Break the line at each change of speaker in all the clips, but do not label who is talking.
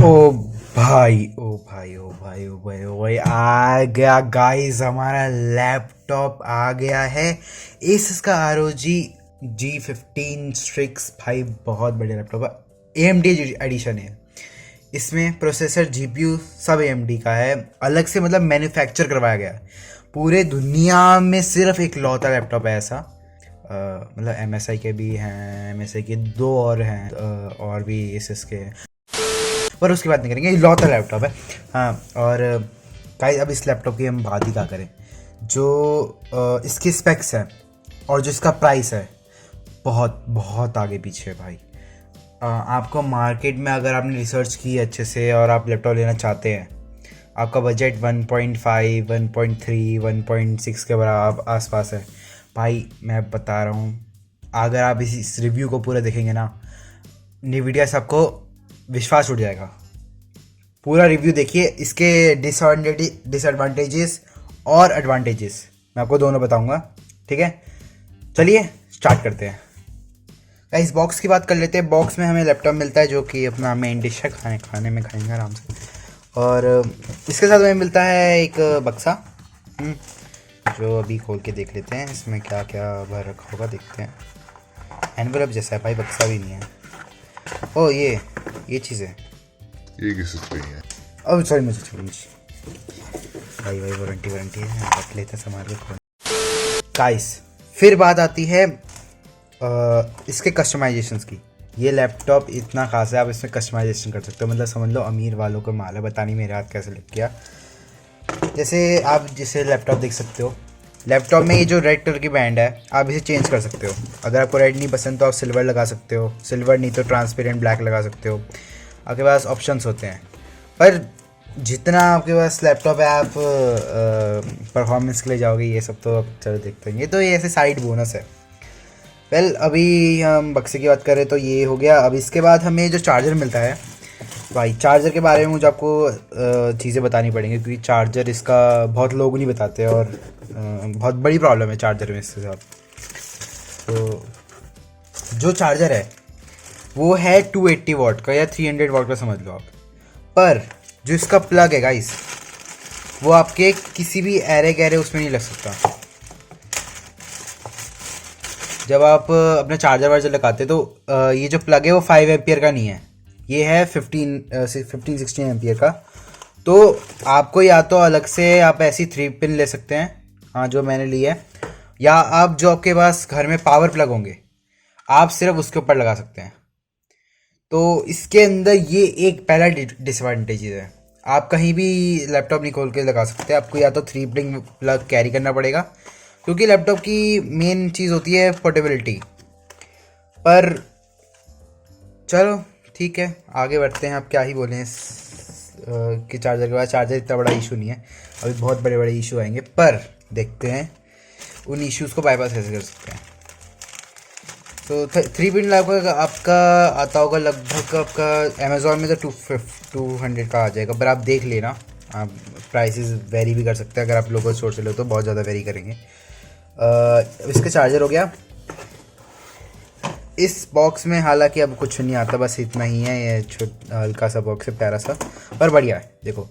ओ भाई ओ भाई ओ भाई ओ भाई ओ भाई आ गया गाइस, हमारा लैपटॉप आ गया है। एसस का ROG G15 Strix भाई, बहुत बढ़िया लैपटॉप है। AMD एडिशन है। इसमें प्रोसेसर GPU सब AMD का है, अलग से मतलब मैन्युफैक्चर करवाया गया है। पूरे दुनिया में सिर्फ एक लौता लैपटॉप है ऐसा। मतलब MSI के भी हैं, MSI के दो और हैं, और भी एसस के हैं, पर उसकी बात नहीं करेंगे। ये लौता लैपटॉप है। हाँ, और गाइस अब इस लैपटॉप की हम बात ही क्या करें। जो इसके स्पेक्स हैं और जो इसका प्राइस है, बहुत बहुत आगे पीछे है भाई। आपको मार्केट में अगर आपने रिसर्च की है अच्छे से और आप लैपटॉप लेना चाहते हैं, आपका बजट 1.5 1.3 1.6 के बराबर आसपास है भाई, मैं बता रहा हूँ। अगर आप इस रिव्यू को पूरा देखेंगे ना, NVIDIA से आपको विश्वास उठ जाएगा। पूरा रिव्यू देखिए, इसके डिसएडवांटेजेस और एडवांटेजेस मैं आपको दोनों बताऊंगा। ठीक है, चलिए स्टार्ट करते हैं। इस बॉक्स की बात कर लेते हैं। बॉक्स में हमें लैपटॉप मिलता है, जो कि अपना मेन डिश है, खाने में खाएंगे आराम से। और इसके साथ हमें मिलता है एक बक्सा, जो अभी खोल के देख लेते हैं इसमें क्या क्या भर रखा होगा, देखते हैं। एनवेलप जैसा है भाई, बक्सा भी नहीं है। ओ ये चीज़ है,
ये किस चीज़ है?
अब सॉरी, मुझे छोड़िए भाई वारंटी है, रख लेते हैं संभाल के। गाइस फिर बात आती है इसके कस्टमाइजेशंस की। ये लैपटॉप इतना खास है, आप इसमें कस्टमाइजेशन कर सकते हो। मतलब समझ लो अमीर वालों को माल है, बतानी मेरे हाथ कैसे लग गया। जैसे आप जिसे लैपटॉप देख सकते हो, लैपटॉप में ये जो रेड कलर की बैंड है, आप इसे चेंज कर सकते हो। अगर आपको रेड नहीं पसंद तो आप सिल्वर लगा सकते हो, सिल्वर नहीं तो ट्रांसपेरेंट ब्लैक लगा सकते हो। आपके पास ऑप्शंस होते हैं, पर जितना आपके पास लैपटॉप है आप परफॉर्मेंस के लिए जाओगे, ये सब तो आप चलो देखते हैं। ये ऐसे साइड बोनस है। अभी हम बक्से की बात करें तो ये हो गया। अब इसके बाद हमें जो चार्जर मिलता है भाई, चार्जर के बारे में मुझे आपको चीज़ें बतानी पड़ेंगी, क्योंकि चार्जर इसका बहुत लोग नहीं बताते, और बहुत बड़ी प्रॉब्लम है चार्जर में इसके साथ। तो जो चार्जर है वो है 280 वाट का या 300 वाट का समझ लो आप। पर जो इसका प्लग है गाइस, वो आपके किसी भी एरे गैरे उसमें नहीं लग सकता। जब आप अपना चार्जर वार्जर लगाते तो ये जो प्लग है वो 5 एम्पियर का नहीं है, ये है 15-16 एम्पियर का। तो आपको या तो अलग से आप ऐसी 3 पिन ले सकते हैं, हाँ जो मैंने ली है, या आप जो आपके पास घर में पावर प्लग होंगे आप सिर्फ उसके ऊपर लगा सकते हैं। तो इसके अंदर ये एक पहला डिसएडवांटेज है, आप कहीं भी लैपटॉप नहीं खोल के लगा सकते। आपको या तो 3 पिन प्लग कैरी करना पड़ेगा, क्योंकि लैपटॉप की मेन चीज़ होती है पोर्टेबिलिटी। पर चलो ठीक है, आगे बढ़ते हैं। आप क्या ही बोलें कि चार्जर के बाद, चार्जर इतना बड़ा इशू नहीं है, अभी बहुत बड़े बड़े इशू आएंगे, पर देखते हैं उन इश्यूज़ को बाईपास कैसे कर सकते हैं। तो 3 पिन लगभग आपका आता होगा, लगभग आपका अमेज़ॉन में तो 200 का आ जाएगा, पर आप देख लेना, आप प्राइसेस वेरी भी कर सकते हैं। अगर आप लोकल स्टोर से लो तो बहुत ज़्यादा वेरी करेंगे। इसका चार्जर हो गया। इस बॉक्स में हालांकि अब कुछ नहीं आता, बस इतना ही है। ये हल्का सा बॉक्स है, प्यारा सा, पर बढ़िया है। देखो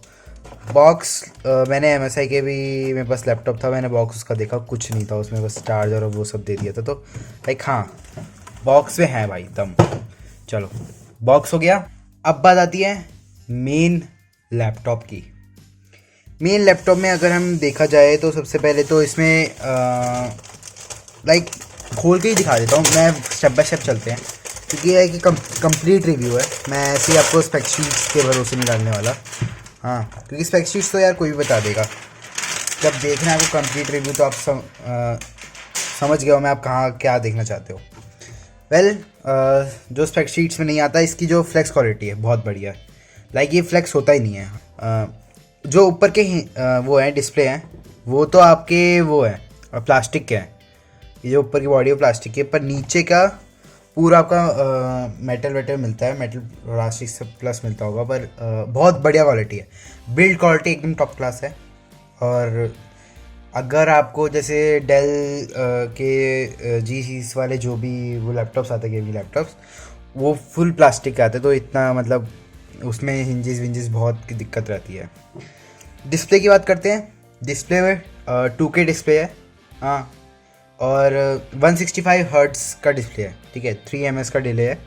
बॉक्स, मैंने MSI के भी, मेरे पास लैपटॉप था, मैंने बॉक्स उसका देखा, कुछ नहीं था उसमें, बस चार्जर और वो सब दे दिया था। तो लाइक हाँ, बॉक्स में है भाई दम। चलो बॉक्स हो गया। अब बात आती है मेन लैपटॉप की। मेन लैपटॉप में अगर हम देखा जाए तो सबसे पहले तो इसमें लाइक खोल के ही दिखा देता हूँ मैं, स्टेप बाय स्टेप चलते हैं, क्योंकि ये है कि कंप्लीट रिव्यू है। मैं ऐसे ही आपको स्पेक शीट्स के भरोसे नहीं डालने वाला, हाँ, क्योंकि स्पेक शीट्स तो यार कोई भी बता देगा। जब देखना है आपको कंप्लीट रिव्यू तो आप समझ गए हो मैं आप कहाँ क्या देखना चाहते हो। जो स्पेक शीट्स में नहीं आता, इसकी जो फ्लेक्स क्वालिटी है बहुत बढ़िया है। लाइक ये फ्लेक्स होता ही नहीं है। जो ऊपर के वो हैं डिस्प्ले हैं, वो तो आपके वो है प्लास्टिक के हैं। ये जो ऊपर की बॉडी है प्लास्टिक की है, पर नीचे का पूरा आपका मेटल वेटल मिलता है, मेटल प्लास्टिक से प्लस मिलता होगा, पर बहुत बढ़िया क्वालिटी है। बिल्ड क्वालिटी एकदम टॉप क्लास है। और अगर आपको जैसे डेल के जी सीरीज वाले जो भी वो लैपटॉप्स आते हैं, गेमिंग लैपटॉप्स, वो फुल प्लास्टिक के आते हैं, तो इतना मतलब उसमें हिंजेस विंजेस बहुत की दिक्कत रहती है। डिस्प्ले की बात करते हैं। डिस्प्ले में 2K डिस्प्ले है, हाँ, और 165 हर्ट्स का डिस्प्ले है, ठीक है, 3 ms का डिले है।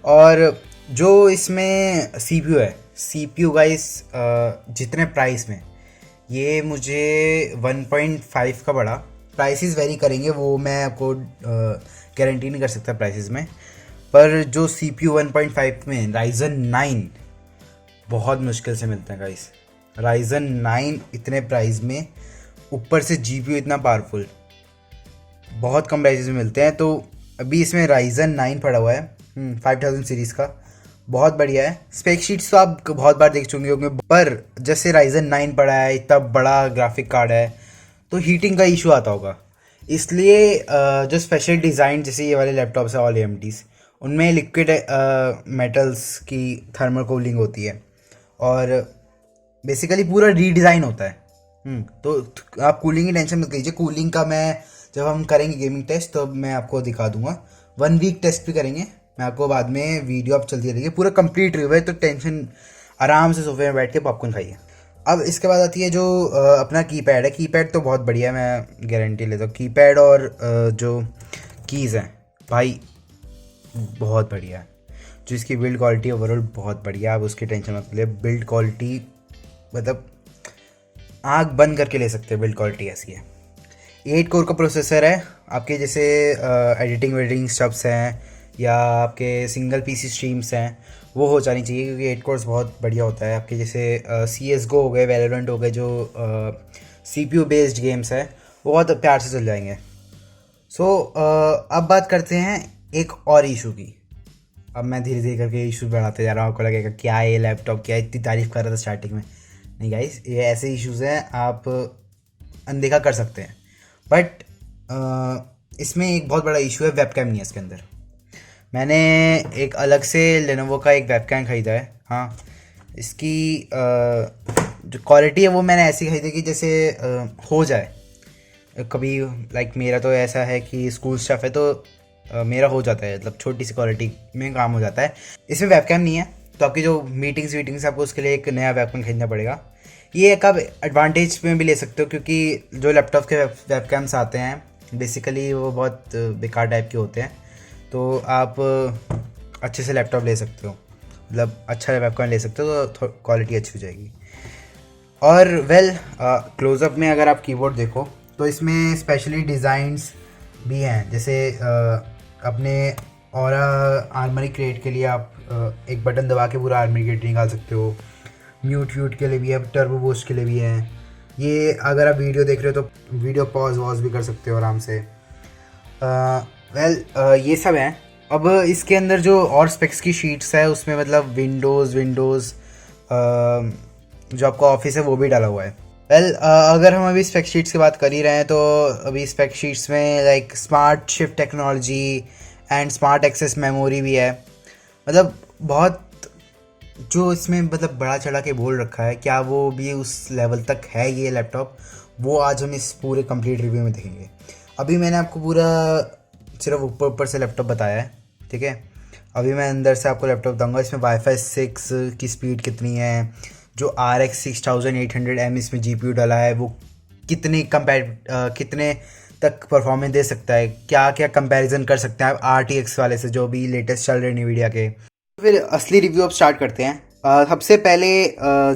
और जो इसमें CPU है, CPU गाइस जितने प्राइस में, ये मुझे 1.5 का पड़ा। प्राइसेस वेरी करेंगे, वो मैं आपको गारंटी नहीं कर सकता प्राइसेस में, पर जो CPU 1.5 में Ryzen 9 बहुत मुश्किल से मिलते हैं गाइस। Ryzen 9 इतने प्राइस में, ऊपर से GPU इतना पावरफुल, बहुत कम प्राइसेस में मिलते हैं। तो अभी इसमें Ryzen 9 पड़ा हुआ है 5000 सीरीज़ का, बहुत बढ़िया है। स्पेक शीट्स तो आप बहुत बार देख चुके होंगे, पर जैसे Ryzen 9 पड़ा है, इतना बड़ा ग्राफिक कार्ड है, तो हीटिंग का इशू आता होगा। इसलिए जो स्पेशल डिज़ाइन जैसे ये वाले लैपटॉप्स है ऑल AMDs, उनमें लिक्विड मेटल्स की थर्मल कूलिंग होती है और बेसिकली पूरा रीडिज़ाइन होता है। तो आप कूलिंग की टेंशन मत लीजिए। कूलिंग का मैं जब हम करेंगे गेमिंग टेस्ट तो मैं आपको दिखा दूंगा। 1 वीक टेस्ट भी करेंगे, मैं आपको बाद में वीडियो आप चलती रहेगी, पूरा कंप्लीट रिव्यू है, तो टेंशन आराम से सोफे में बैठ के पॉपकॉर्न खाइए। अब इसके बाद आती है जो अपना कीपैड है। कीपैड तो बहुत बढ़िया है, मैं गारंटी लेता हूँ। कीपैड और जो कीज़ हैं भाई बहुत बढ़िया है। जो इसकी बिल्ड क्वालिटी ओवरऑल बहुत बढ़िया है, आप उसकी टेंशन मत लीजिए। बिल्ड क्वालिटी मतलब आँख बंद करके ले सकते हैं, बिल्ड क्वालिटी ऐसी है। 8 कोर का प्रोसेसर है। आपके जैसे एडिटिंग वेडिटिंग स्टफ्स हैं या आपके सिंगल PC स्ट्रीम्स हैं, वो हो जानी चाहिए, क्योंकि 8 कोर्स बहुत बढ़िया होता है। आपके जैसे CSGO हो गए, वैलोरेंट हो गए, जो CPU बेस्ड गेम्स है, वो बहुत प्यार से चल जाएंगे। सो अब बात करते हैं एक और इशू की। अब मैं धीरे धीरे करके इशू बढ़ाते जा रहा हूँ। आपको लगेगा क्या ये लैपटॉप, क्या इतनी तारीफ़ कर रहा था स्टार्टिंग में। नहीं गाइस, ये ऐसे इश्यूज़ हैं आप अनदेखा कर सकते हैं, बट इसमें एक बहुत बड़ा इशू है, वेबकैम नहीं है इसके अंदर। मैंने एक अलग से लेनोवो का एक वेबकैम ख़रीदा है। हाँ, इसकी जो क्वालिटी है वो मैंने ऐसी खरीदी कि जैसे हो जाए कभी, लाइक मेरा तो ऐसा है कि स्कूल स्टफ़ है तो मेरा हो जाता है, मतलब छोटी सी क्वालिटी में काम हो जाता है। इसमें वेबकैम नहीं है, तो आपकी जो मीटिंग्स आपको उसके लिए एक नया वेबकैम खरीदना पड़ेगा। ये एक आप एडवांटेज में भी ले सकते हो, क्योंकि जो लैपटॉप के वेबकैम्स आते हैं बेसिकली वो बहुत बेकार टाइप के होते हैं, तो आप अच्छे से लैपटॉप ले सकते हो, मतलब अच्छा वेबकैम ले सकते हो तो क्वालिटी अच्छी हो जाएगी। और क्लोज़अप में अगर आप कीबोर्ड देखो तो इसमें स्पेशली डिज़ाइंस भी हैं, जैसे अपने ऑरा आर्मरी क्रिएट के लिए आप एक बटन दबा के पूरा आर्मरी क्रिएट निकाल सकते हो। म्यूट के लिए भी है, टर्बो बूस्ट के लिए भी है। ये अगर आप वीडियो देख रहे हो तो वीडियो पॉज भी कर सकते हो आराम से। ये सब है। अब इसके अंदर जो और स्पेक्स की शीट्स है उसमें मतलब विंडोज़ जो आपका ऑफिस है वो भी डाला हुआ है। अगर हम अभी स्पेक शीट्स की बात कर ही रहे हैं तो अभी स्पेक शीट्स में like smart shift technology and smart access memory भी है। मतलब बहुत जो इसमें मतलब बड़ा चढ़ा के बोल रखा है, क्या वो भी उस लेवल तक है ये लैपटॉप, वो आज हम इस पूरे कंप्लीट रिव्यू में देखेंगे। अभी मैंने आपको पूरा सिर्फ ऊपर से लैपटॉप बताया है, ठीक है। अभी मैं अंदर से आपको लैपटॉप बताऊँगा। इसमें Wi-Fi 6 की स्पीड कितनी है, जो RX 6800M इसमें GPU डाला है वो कितने तक परफॉर्मेंस दे सकता है, क्या क्या कंपैरिजन कर सकते हैं आप RTX वाले से जो भी लेटेस्ट चल रहे हैं NVIDIA के। फिर असली रिव्यू अब स्टार्ट करते हैं। सबसे पहले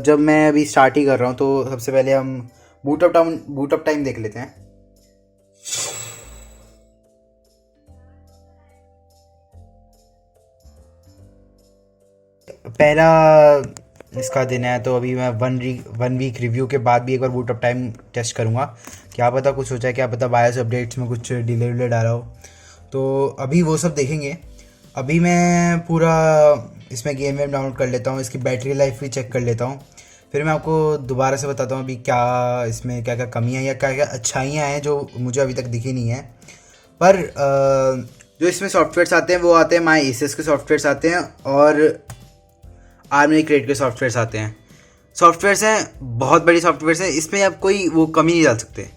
जब मैं अभी स्टार्ट ही कर रहा हूँ तो सबसे पहले हम बूटअप टाइम देख लेते हैं। पहला इसका दिन है, तो अभी मैं 1 वीक रिव्यू के बाद भी एक बार बूटअप टाइम टेस्ट करूँगा। क्या पता कुछ हो जाए, क्या पता बायोस अपडेट्स में कुछ डिले डाला हो, तो अभी वो सब देखेंगे। अभी मैं पूरा इसमें गेम डाउनलोड कर लेता हूँ, इसकी बैटरी लाइफ भी चेक कर लेता हूँ, फिर मैं आपको दोबारा से बताता हूँ अभी क्या इसमें क्या क्या कमियाँ या क्या क्या अच्छाइयाँ हैं जो मुझे अभी तक दिखी नहीं है। पर जो इसमें सॉफ्टवेयर्स आते हैं वो आते हैं माई एसेस के सॉफ्टवेयर्स आते हैं और आर्मरी क्रिएट के सॉफ्टवेयर्स आते हैं। सॉफ्टवेयर्स हैं, बहुत बड़ी सॉफ्टवेयर्स हैं, इसमें आप कोई वो कमी नहीं डाल सकते।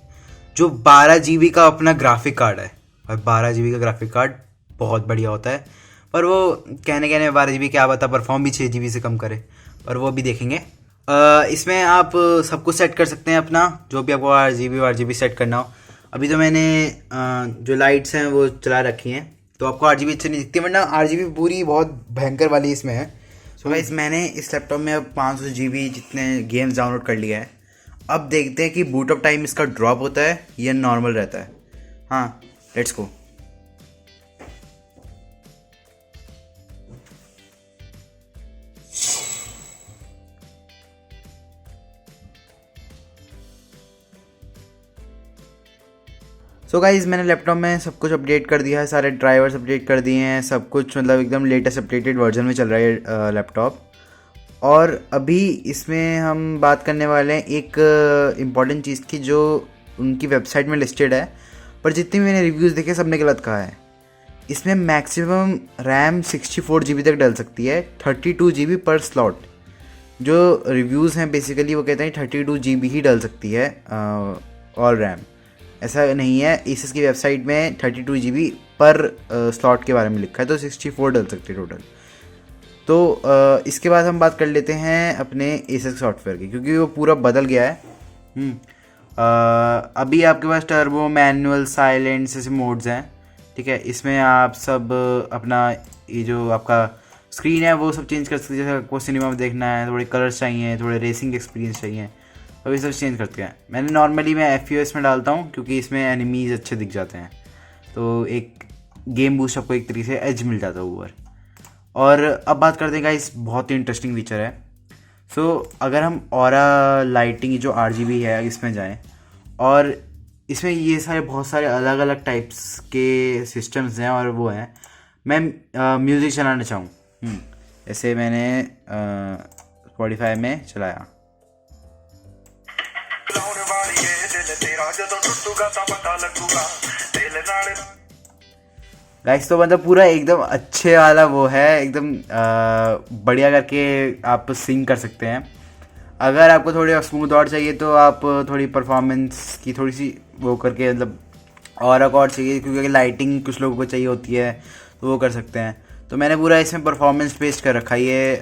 जो 12 GB का अपना ग्राफिक कार्ड है, और 12 GB का ग्राफिक कार्ड बहुत बढ़िया होता है। पर वो कहने कहने में 12 GB क्या बता परफॉर्म भी 6 GB से कम करे, पर वो भी देखेंगे। इसमें आप सब कुछ सेट कर सकते हैं अपना, जो भी आपको RGB सेट करना हो। अभी तो मैंने जो लाइट्स हैं वो चला रखी हैं, तो आपको RGB अच्छी नहीं दिखती, वरना RGB पूरी बहुत भयंकर वाली इसमें है। सो गाइस मैंने इस लैपटॉप में अब 500 GB जितने गेम्स डाउनलोड कर लिया है। अब देखते हैं कि बूट अप टाइम इसका ड्रॉप होता है या नॉर्मल रहता है। हाँ, लेट्स गो। सो गाइज़ मैंने लैपटॉप में सब कुछ अपडेट कर दिया है, सारे ड्राइवर्स अपडेट कर दिए हैं, सब कुछ मतलब एकदम लेटेस्ट अपडेटेड वर्जन में चल रहा है लैपटॉप। और अभी इसमें हम बात करने वाले हैं एक इम्पॉर्टेंट चीज़ की, जो उनकी वेबसाइट में लिस्टेड है, पर जितनी मैंने रिव्यूज़ देखे सब ने गलत कहा है। इसमें मैक्सिमम रैम 64 GB तक डल सकती है, 32 GB पर स्लॉट। जो रिव्यूज़ हैं बेसिकली वो कहते हैं 32 GB ही डल सकती है ऑल रैम। ऐसा नहीं है, एसस की वेबसाइट में 32 GB पर स्लॉट के बारे में लिखा है, तो 64 डल सकती है टोटल। तो इसके बाद हम बात कर लेते हैं अपने एसस सॉफ्टवेयर की, क्योंकि वो पूरा बदल गया है। अभी आपके पास टर्बो, मैनुअल, साइलेंट जैसे मोड्स हैं, ठीक है। इसमें आप सब अपना ये जो आपका स्क्रीन है वो सब चेंज कर सकते हैं। जैसे आपको सिनेमा में देखना है, थोड़े कलर्स चाहिए, थोड़े रेसिंग एक्सपीरियंस चाहिए, तो ये सब चेंज करते हैं। मैंने नॉर्मली मैं FPS में डालता हूँ, क्योंकि इसमें एनिमीज़ अच्छे दिख जाते हैं, तो एक गेम बूस्ट आपको एक तरीके से एज मिल जाता है ऊपर। और अब बात करते हैं गाइस, बहुत ही इंटरेस्टिंग फीचर है। सो अगर हम ऑरा लाइटिंग जो RGB है इसमें जाएं, और इसमें ये सारे बहुत सारे अलग अलग टाइप्स के सिस्टम्स हैं, और वो हैं, मैं म्यूज़िक चलाना चाहूँ, जैसे मैंने Spotify में चलाया। गाइस तो मतलब पूरा एकदम अच्छे वाला वो है, एकदम बढ़िया करके आप सिंग कर सकते हैं। अगर आपको थोड़ी स्मूथ और चाहिए तो आप थोड़ी परफॉर्मेंस की थोड़ी सी वो करके, मतलब और चाहिए, क्योंकि लाइटिंग कुछ लोगों को चाहिए होती है, तो वो कर सकते हैं। तो मैंने पूरा इसमें परफॉर्मेंस बेस्ड कर रखा है ये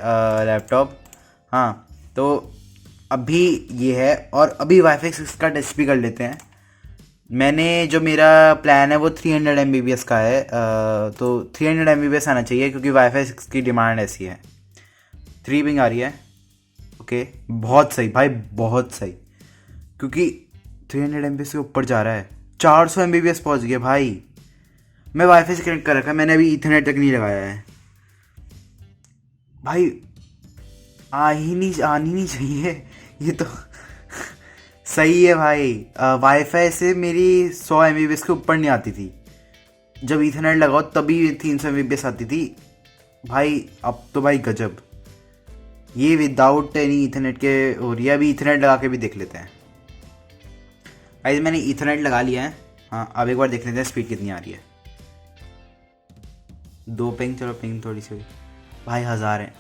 लैपटॉप। हाँ, तो अभी ये है, और अभी वाईफाई 6 का टेस्ट भी कर लेते हैं। मैंने जो मेरा प्लान है वो 300 MBPS का है, तो 300 MBPS आना चाहिए, क्योंकि वाईफाई 6 की डिमांड ऐसी है। 3 पिंग आ रही है, ओके, बहुत सही भाई, बहुत सही, क्योंकि 300 MBPS से ऊपर जा रहा है, 400 MBPS पहुंच गया भाई। मैं वाईफाई से कनेक्ट कर रखा है, मैंने अभी ईथरनेट तक नहीं लगाया है भाई। आनी नहीं चाहिए ये तो सही है भाई। वाईफाई से मेरी 100 MBPS के ऊपर नहीं आती थी, जब ईथरनेट लगाओ तभी 300 MBPS आती थी भाई। अब तो भाई गजब, ये विदाउट एनी ईथरनेट के हो रही है। अभी ईथरनेट लगा के भी देख लेते हैं भाई। मैंने ईथरनेट लगा लिया है। हाँ, अब एक बार देख लेते हैं स्पीड कितनी आ रही है। 2 पिंग, चलो पिंग थोड़ी सी हुई भाई, 1000 है।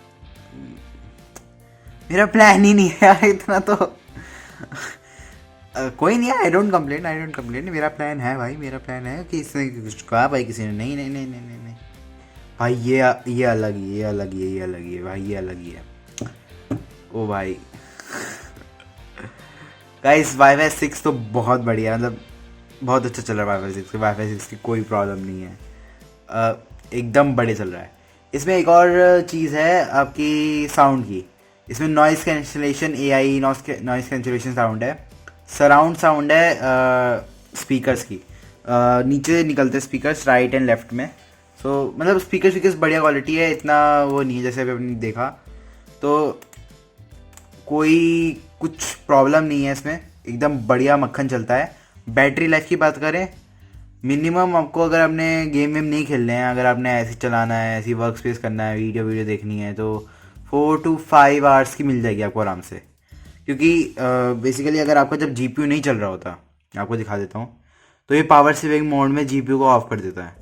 मेरा प्लान ही नहीं है यार इतना, तो कोई नहीं है, आई डोंट कंप्लेन। मेरा प्लान है भाई, मेरा प्लान है कि इसने कुछ कहा भाई किसी ने, नहीं नहीं नहीं नहीं नहीं, नहीं। भाई ये अलग ही, ये अलग ही है भाई, ये अलग ही है। ओ भाई गाइस, वाईफाई 6 तो बहुत बढ़िया, मतलब बहुत अच्छा चल रहा है वाईफाई 6 की कोई प्रॉब्लम नहीं है, एकदम बढ़िया चल रहा है। इसमें एक और चीज़ है आपकी साउंड की। इसमें noise cancellation, AI noise cancellation sound है, सराउंड साउंड है स्पीकर्स की, नीचे निकलते स्पीकर्स राइट एंड लेफ्ट में। सो मतलब स्पीकर्स बढ़िया क्वालिटी है, इतना वो नहीं है जैसे अभी आपने देखा, तो कोई कुछ प्रॉब्लम नहीं है इसमें, एकदम बढ़िया मक्खन चलता है। बैटरी लाइफ की बात करें, मिनिमम आपको अगर आपने गेम वेम नहीं खेलने हैं, अगर आपने ऐसे चलाना है, ऐसी वर्क स्पेस करना है, वीडियो देखनी है, तो 4 to 5 आवर्स की मिल जाएगी आपको आराम से। क्योंकि बेसिकली अगर आपका जब GPU नहीं चल रहा होता, आपको दिखा देता हूँ, तो ये पावर सेविंग मोड में GPU को ऑफ कर देता है,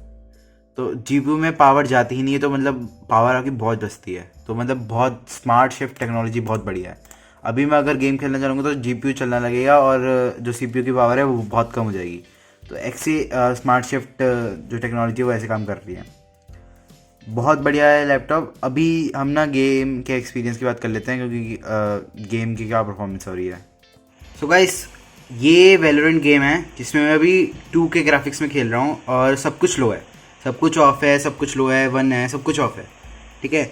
तो GPU में पावर जाती ही नहीं है, तो मतलब पावर आपकी बहुत बचती है। तो मतलब बहुत स्मार्ट शिफ्ट टेक्नोलॉजी बहुत बढ़िया है। अभी मैं अगर गेम खेलना चाहूँगा तो GPU चलना लगेगा, और जो CPU की पावर है वो बहुत कम हो जाएगी। तो ऐसे स्मार्ट शिफ्ट जो टेक्नोलॉजी है वो ऐसे काम कर रही है। बहुत बढ़िया है लैपटॉप। अभी हम ना गेम के एक्सपीरियंस की बात कर लेते हैं, क्योंकि गेम की क्या परफॉर्मेंस हो रही है। सो गाइस, ये वैलोरेंट गेम है जिसमें मैं अभी 2K ग्राफिक्स में खेल रहा हूँ और सब कुछ लो है, सब कुछ ऑफ है, सब कुछ लो है, 1 है, सब कुछ ऑफ है, ठीक है।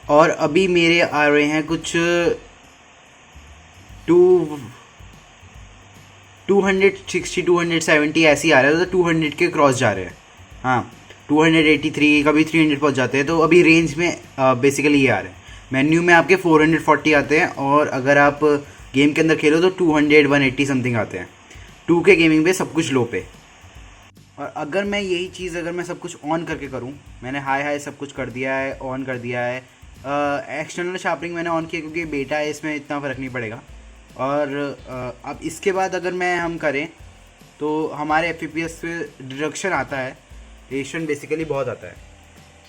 और अभी मेरे आ रहे हैं कुछ 260 270 ऐसे ही आ रहे हैं, तो 200 के क्रॉस जा रहे हैं। हाँ, 283, कभी 300 पहुंच जाते हैं। तो अभी रेंज में बेसिकली ये आ रहे हैं। मेन्यू में आपके 440 आते हैं, और अगर आप गेम के अंदर खेलो तो 200 180 समथिंग आते हैं। 2K गेमिंग पे सब कुछ लो पे। और अगर मैं यही चीज़ अगर मैं सब कुछ ऑन करके करूँ, मैंने हाई सब कुछ कर दिया है, ऑन कर दिया है। एक्सटर्नल शार्पनिंग मैंने ऑन किया क्योंकि बेटा है, इसमें इतना फ़र्क नहीं पड़ेगा। और अब इसके बाद अगर हम करें तो हमारे FPS पे डिडक्शन आता है, रेशन बेसिकली बहुत आता है।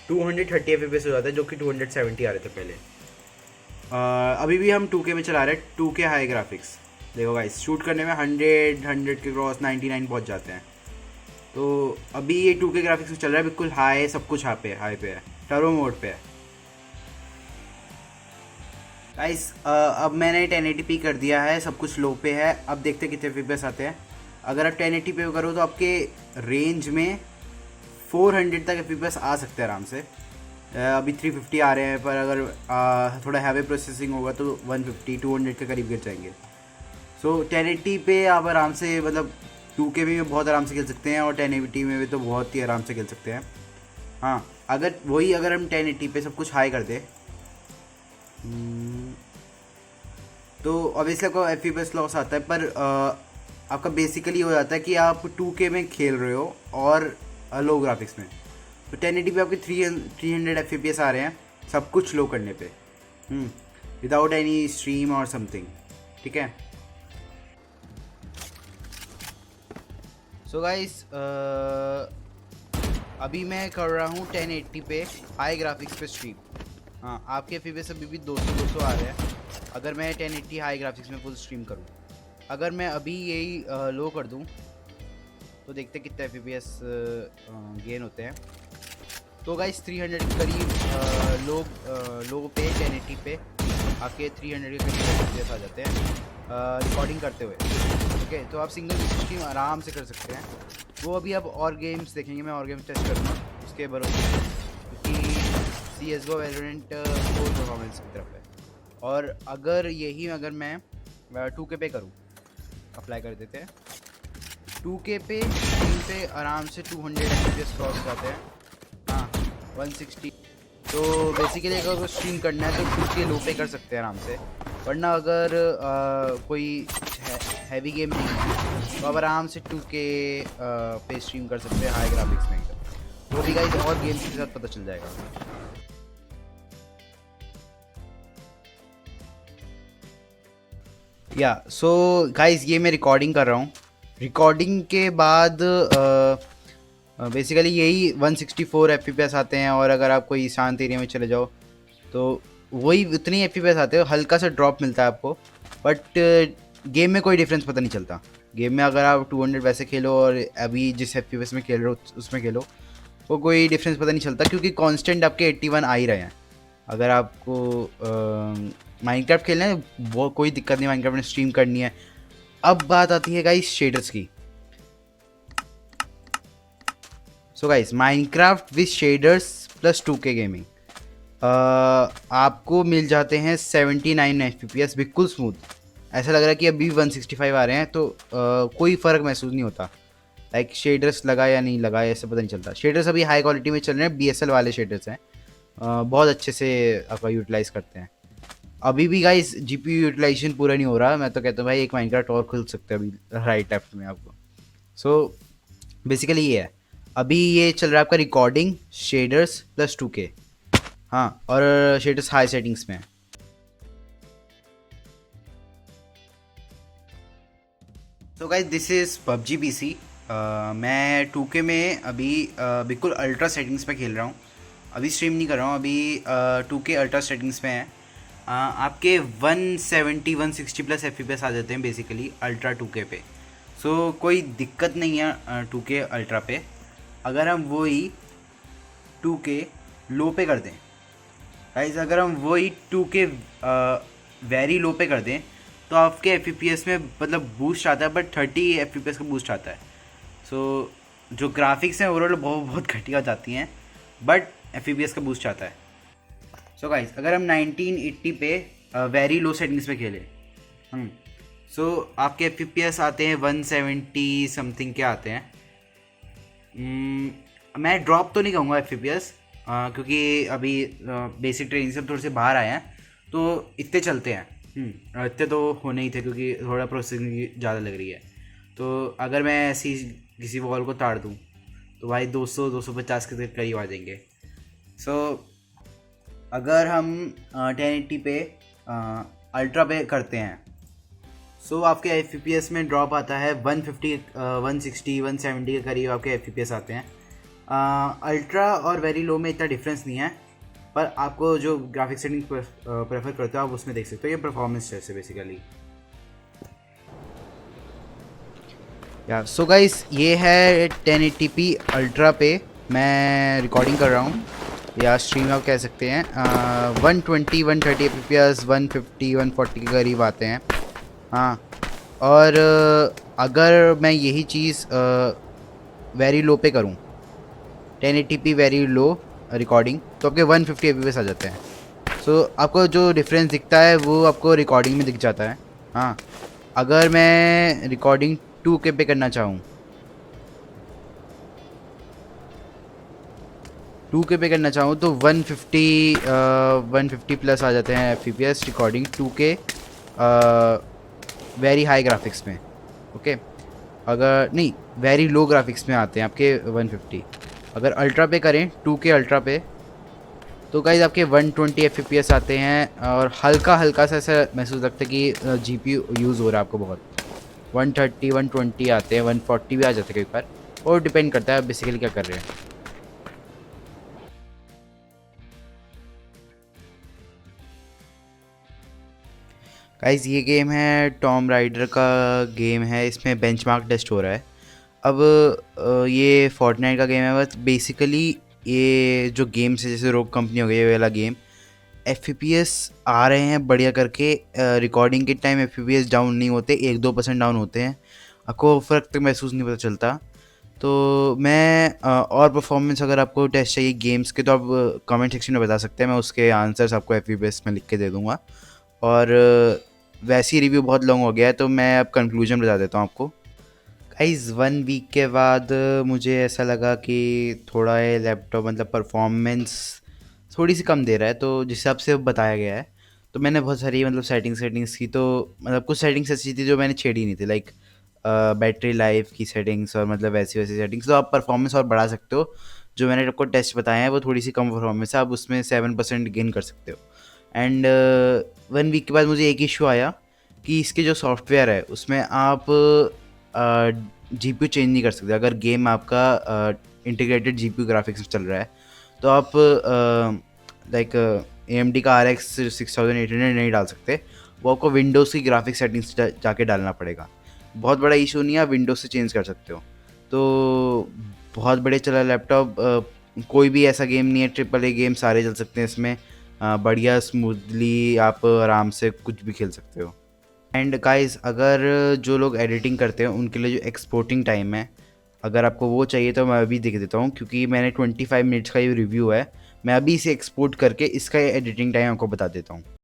230 FPS हो जाता है, जो कि 270 आ रहे थे पहले। अभी भी हम 2K में चला रहे हैं, 2K हाई ग्राफिक्स। देखो गाइस, शूट करने में 100 के क्रॉस 99 पहुंच जाते हैं। तो अभी ये 2K ग्राफिक्स में चल रहा है, बिल्कुल हाई, सब कुछ हाई पे है, टर्बो मोड पे है गाइस। अब मैंने 1080p कर दिया है, सब कुछ लो पे है। अब देखते हैं कितने FPS आते हैं। अगर आप 1080p पे करो तो आपके रेंज में 400 तक FPS आ सकते हैं आराम से। अभी 350 आ रहे हैं, पर अगर थोड़ा हैवी प्रोसेसिंग होगा तो 150 200 के करीब गिर जाएंगे। सो 1080 पे आप आराम से, मतलब 2K में भी बहुत आराम से खेल सकते हैं, और 1080 में भी तो बहुत ही आराम से खेल सकते हैं। हाँ, अगर हम 1080 पे सब कुछ हाई कर दें तो ऑब्वियसली आपको FPS लॉस आता है, पर आपका बेसिकली हो जाता है कि आप 2K में खेल रहे हो और लो ग्राफिक्स में। तो 1080 पे आपके 300 FPS आ रहे हैं, सब कुछ लो करने पे, विदाउट एनी स्ट्रीम और समथिंग, ठीक है। सो गाइस, अभी मैं कर रहा हूँ 1080 पे हाई ग्राफिक्स पे स्ट्रीम। हाँ, आपके FPS अभी भी 200 आ रहे हैं अगर मैं 1080 हाई ग्राफिक्स में फुल स्ट्रीम करूँ। अगर मैं अभी यही लो कर दूँ तो देखते कितने FPS गेन होते हैं। तो गाइस 300 के करीब लोग पे 1080 पे आपके 300 के करीब FPS आ जाते हैं रिकॉर्डिंग करते हुए, ठीक है। तो आप सिंगल स्ट्रीम आराम से कर सकते हैं। वो अभी अब और गेम्स देखेंगे, मैं और गेम्स टेस्ट करूँगा उसके भरोसे, क्योंकि CSGO वैलोरेंट फुल परफॉर्मेंस की तरफ है। और अगर मैं 2K पे करूँ, अप्लाई कर देते हैं 2K पे स्क्रीन पे आराम से 200 FPS क्रॉस जाते हैं। हाँ, 160। तो बेसिकली अगर स्ट्रीम करना है तो 2K लो पे कर सकते हैं आराम से, वरना अगर कोई हैवी गेम नहीं है तो आप आराम से 2K पे स्ट्रीम कर सकते हैं हाई ग्राफिक्स में। वो भी गाइस और गेम्स के साथ पता चल जाएगा। या सो गाइस, ये मैं रिकॉर्डिंग कर रहा हूँ। रिकॉर्डिंग के बाद बेसिकली यही 164 FPS आते हैं, और अगर आप कोई शांत एरिया में चले जाओ तो वही उतनी FPS आते हैं, हल्का सा ड्रॉप मिलता है आपको, बट गेम में कोई डिफरेंस पता नहीं चलता। गेम में अगर आप 200 वैसे खेलो और अभी जिस FPS में खेल रहे हो उसमें खेलो, वो कोई डिफरेंस पता नहीं चलता, क्योंकि कांस्टेंट आपके 81 आ ही रहे हैं। अगर आपको माइनक्राफ्ट खेलना है वो कोई दिक्कत नहीं, माइनक्राफ्ट में स्ट्रीम करनी है। अब बात आती है गाइस शेडर्स की। So guys, Minecraft with shaders plus 2K gaming आपको मिल जाते हैं 79 FPS, बिल्कुल स्मूथ। ऐसा लग रहा है कि अभी 165 आ रहे हैं, तो कोई फ़र्क महसूस नहीं होता। लाइक शेडर्स लगा या नहीं लगा ऐसे पता नहीं चलता। शेडर्स अभी हाई क्वालिटी में चल रहे हैं, BSL वाले शेडर्स हैं, बहुत अच्छे से आपका यूटिलाइज़ करते हैं। अभी भी गाइस GPU यूटिलाइजेशन पूरा नहीं हो रहा। मैं तो कहता हूँ भाई एक माइनक्राफ्ट और खुल सकता है अभी राइट लेफ्ट में आपको। सो बेसिकली ये है, अभी ये चल रहा है आपका रिकॉर्डिंग शेडर्स प्लस 2K। हाँ, और शेडर्स हाई सेटिंग्स में है। तो guys, this is PUBG PC। मैं 2K में अभी बिल्कुल अल्ट्रा सेटिंग्स पे खेल रहा हूँ। अभी स्ट्रीम नहीं कर रहा हूँ, अभी 2K अल्ट्रा सेटिंग्स में है। आपके 170 160 प्लस FPS आ जाते हैं बेसिकली अल्ट्रा 2K पे। सो कोई दिक्कत नहीं है 2K अल्ट्रा पे। अगर हम वही 2K लो पे कर दें गाइस, अगर हम वही 2K वेरी लो पे कर दें तो आपके FPS में मतलब बूस्ट आता है, बट 30 FPS का बूस्ट आता है। सो जो ग्राफिक्स हैं ओवरऑल बहुत घटिया हो जाती हैं, बट FPS का बूस्ट आता है। सो गाइस, अगर हम 1980 पे वेरी लो सेटिंग्स पे खेलें, सो आपके FPS आते हैं 170 समथिंग के आते हैं। मैं ड्रॉप तो नहीं कहूँगा FPS, क्योंकि अभी बेसिक ट्रेनिंग से थोड़े से बाहर आए हैं, तो इतने चलते हैं। इतने तो होने ही थे क्योंकि थोड़ा प्रोसेसिंग ज़्यादा लग रही है। तो अगर मैं ऐसी किसी वॉल को ताड़ दूँ तो भाई 200-250 के करीब आ जाएंगे। सो अगर हम 1080 पे अल्ट्रा पे करते हैं, सो आपके FPS में ड्रॉप आता है 150, 160, 170 के करीब आपके FPS आते हैं। अल्ट्रा और वेरी लो में इतना डिफरेंस नहीं है, पर आपको जो ग्राफिक सेटिंग प्रेफर करते हो आप उसमें देख सकते हो। ये परफॉर्मेंस जैसे बेसिकली या सो गाइस, ये है 1080p अल्ट्रा पे मैं रिकॉर्डिंग कर रहा हूँ, या स्ट्रीम आप कह सकते हैं। 120, 130 FPS, 150, 140 के करीब आते हैं। हाँ, और अगर मैं यही चीज़ वेरी लो पे करूँ, 1080p वेरी लो रिकॉर्डिंग, तो आपके 150 FPS आ जाते हैं। सो आपको जो डिफरेंस दिखता है वो आपको रिकॉर्डिंग में दिख जाता है। हाँ, अगर मैं रिकॉर्डिंग 2K पे करना चाहूँ, 2K पे करना चाहूँ तो 150 प्लस आ जाते हैं FPS recording 2K very high graphics में। ओके, अगर नहीं वेरी लो ग्राफिक्स में आते हैं आपके 150। अगर अल्ट्रा पे करें 2K अल्ट्रा पे तो गाइस आपके 120 FPS आते हैं, और हल्का हल्का सा ऐसा महसूस लगता है कि GPU यूज़ हो रहा है आपको बहुत। 130, 120 आते हैं, 140 भी आ जाते हैं कई बार, और डिपेंड करता है बेसिकली क्या कर रहे हैं। गाइस, ये गेम है टॉम राइडर का गेम है, इसमें बेंचमार्क टेस्ट हो रहा है। अब ये फोर्टनाइट का गेम है, बस बेसिकली ये जो गेम्स है जैसे रोग कंपनी हो गई, ये वाला गेम FPS आ रहे हैं बढ़िया करके। रिकॉर्डिंग के टाइम FPS डाउन नहीं होते, 1-2% डाउन होते हैं, आपको फ़र्क तक महसूस नहीं पता चलता। तो मैं और परफॉर्मेंस अगर आपको टेस्ट चाहिए गेम्स के तो आप कमेंट सेक्शन में बता सकते हैं, मैं उसके आंसर्स आपको FPS में लिख के दे दूँगा। और वैसे ही रिव्यू बहुत लॉन्ग हो गया है तो मैं अब कंक्लूजन बता देता हूँ आपको। गाइस, 1 वीक के बाद मुझे ऐसा लगा कि थोड़ा ये लैपटॉप मतलब परफॉर्मेंस थोड़ी सी कम दे रहा है, तो जिस हिसाब से बताया गया है तो मैंने बहुत सारी मतलब सेटिंग्स की, तो मतलब कुछ सेटिंग्स ऐसी थी जो मैंने छेड़ी नहीं थी, लाइक बैटरी लाइफ की सेटिंग्स और मतलब वैसी सेटिंग्स। तो आप परफॉर्मेंस और बढ़ा सकते हो। जो मैंने आपको टेस्ट बताए हैं वो थोड़ी सी कम परफॉर्मेंस है, आप उसमें 7% गेन कर सकते हो। एंड 1 वीक के बाद मुझे एक इशू आया कि इसके जो सॉफ्टवेयर है उसमें आप GPU चेंज नहीं कर सकते। अगर गेम आपका इंटीग्रेटेड GPU ग्राफिक्स चल रहा है तो आप लाइक AMD का RX 6800 नहीं डाल सकते, वो आपको विंडोज़ की ग्राफिक सेटिंग्स जाके डालना पड़ेगा। बहुत बड़ा इशू नहीं है, आप विंडोज़ से चेंज कर सकते हो। तो बहुत बढ़िया चला लैपटॉप। कोई भी ऐसा गेम नहीं है, AAA गेम सारे चल सकते हैं इसमें बढ़िया स्मूथली, आप आराम से कुछ भी खेल सकते हो। एंड गाइस, अगर जो लोग एडिटिंग करते हैं उनके लिए जो एक्सपोर्टिंग टाइम है, अगर आपको वो चाहिए तो मैं अभी देख देता हूँ, क्योंकि मैंने 25 मिनट्स का ये रिव्यू है, मैं अभी इसे एक्सपोर्ट करके इसका एडिटिंग टाइम आपको बता देता हूँ।